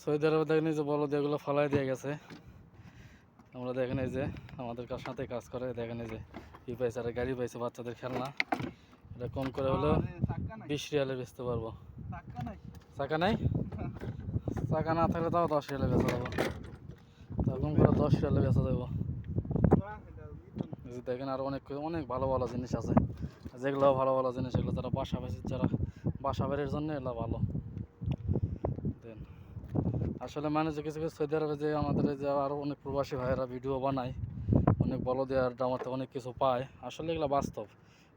Saudi আরবে দেখেন এই যে বলদ এগুলো ফালাই দিয়ে গেছে। আমরা দেখেন এই যে আমাদের সাথে কাজ করে, দেখেন এই যে কি পাইছে, আর গাড়ি পাইছে বাচ্চাদের খেলনা। এটা কম করে হলো 20 রিয়ালে বেচতে পারবো। চাকা নাই, চাকা না থাকলে তাও 10 রিয়ালে বেচা যাবো। তখন করে 10 রিয়ালে বেচা যাবো। দেখেন আর অনেক অনেক ভালো ভালো জিনিস আছে, যেগুলো ভালো ভালো জিনিস, এগুলো যারা বাসা বাড়ির জন্য এগুলো ভালো। দেন আসলে মানে যে কিছু কিছু সৌদি আরবে যে আমাদের যে আরও অনেক প্রবাসী ভাইয়েরা ভিডিও বানায়, অনেক বড় দেওয়ার দামাতে অনেক কিছু পায়, আসলে এগুলো বাস্তব,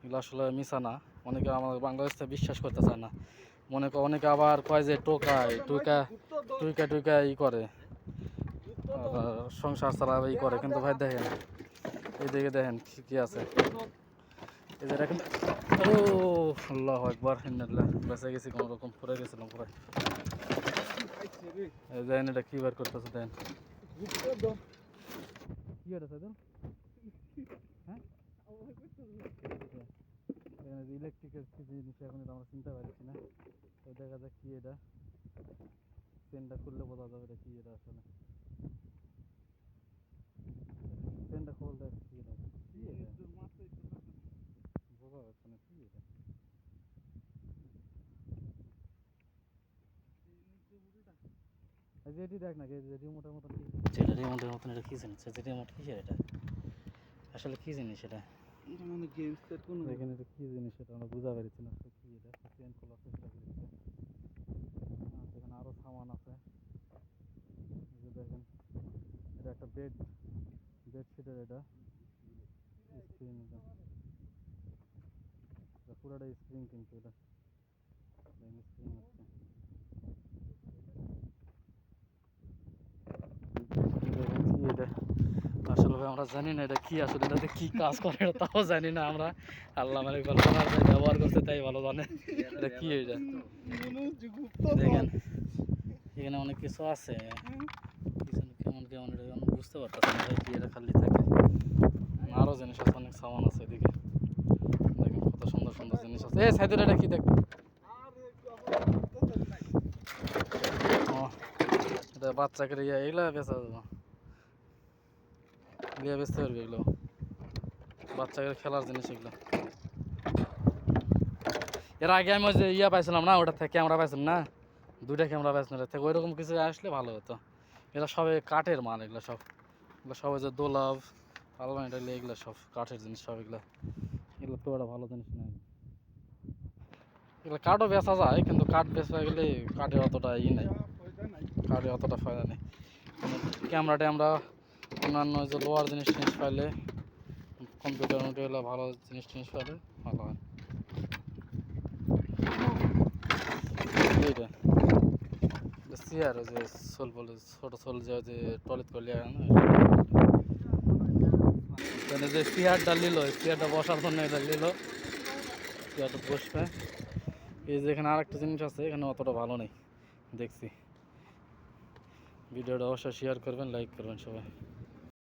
এগুলো আসলে মিশা না। অনেকে আমাদের বাংলাদেশ থেকে বিশ্বাস করতে চায় না, অনেকে আবার কয় যে টোকায় টুইকা টুইকা টুইকা ই করে, সংসার চালাবে ই করে। কিন্তু ভাই দেখেন এইদিকে দেখেন কি আছে, এই যে দেখেন। ও আল্লাহ একবার বেঁচে গেছি, কোনো রকম পড়ে গেছিলাম পুরো। দেখেন এটা কি বার করতেছে, দেখেন কি এটা সাইদুল, হ্যাঁ ইলেকট্রিকের কি জিনিস এখন এটা আমরা চিনতে পারছি না। তো দেখা যাক কি এটা, পেনটা খুললে বোঝা যাবে এটা কি। এটা আসলে পেনটা খুলতে কি এটা, কি এটা বোঝা যাচ্ছে না কি এটা। যেটি দেখ না রিমোটের মতন, যেটা রিমোটের মতন, এটা কি জিনিস, যে রিমোট কি এটা আসলে কি জিনিস, এটা মানে গেমস এর কোন এখানে এটা কি জিনিস এটা আমরা বুঝা পারছি না কি এটা। চেঞ্জ করার চেষ্টা করছি, এখানে আরো সামান আছে। এই যে দেখেন এটা একটা বেডশিটের এটা স্ক্রিন, এটা পুরোটা স্ক্রিন, কিন্তু এটা স্ক্রিন হচ্ছে কি এটা আসলে আমরা জানি না এটা কি, আসলে এটাতে কি কাজ করে এটা তাও জানি না আমরা। আল্লাহ মানে ব্যবহার করছে তাই ভালো জানে এটা কি। এটা দেখেন এখানে অনেক কিছু আছে, কেমন কেমন এটা বুঝতে পারতেছি না কি, এটা খালি থাকে। আরো জিনিস আছে, অনেক সামান আছে এদিকে, দেখেন কত সুন্দর সুন্দর জিনিস আছে। এই সাইদুল এটা কি দেখতে, এটা বাচ্চাকে এগুলা বেচা যাবে, লিয়ে বেচতে পারবে এগুলো, বাচ্চাদের খেলার জিনিস এগুলো। এর আগে আমি ওই যে পাইছিলাম না, ওটা থেকে ক্যামেরা পাইছিলাম না, 2টা ক্যামেরা পাইছিলাম, থেকে ওইরকম কিছু আসলে ভালো হতো। এগুলো সবে কাঠের মাল, এগুলো সব ওই যে দোলাভ আলমারি টাইলে এগুলো সব কাঠের জিনিস সব। এগুলো তো একটা ভালো জিনিস নেই, এগুলো কাঠও বেচা যায়, কিন্তু কাঠ বেচা গেলে কাঠের অতটা নেই, কাঠের অতটা ফায়দা নেই। ক্যামেরাটা আমরা অন্যান্য যে লোয়ার জিনিস পাইলে, কম্পিউটার এগুলো ভালো জিনিস পাইলে ভালো হয়। এইটা চেয়ার, ওই যে সোল বলে ছোট সোল, যে টয়লেট করলে যে চেয়ারটা নিল, চেয়ারটা বসার জন্য এটা নিল, চেয়ারটা বসবে। এই যে এখানে আরেকটা জিনিস আছে, এখানে অতটা ভালো নেই দেখছি। ভিডিওটা অবশ্যই শেয়ার করবেন, লাইক করবেন সবাই।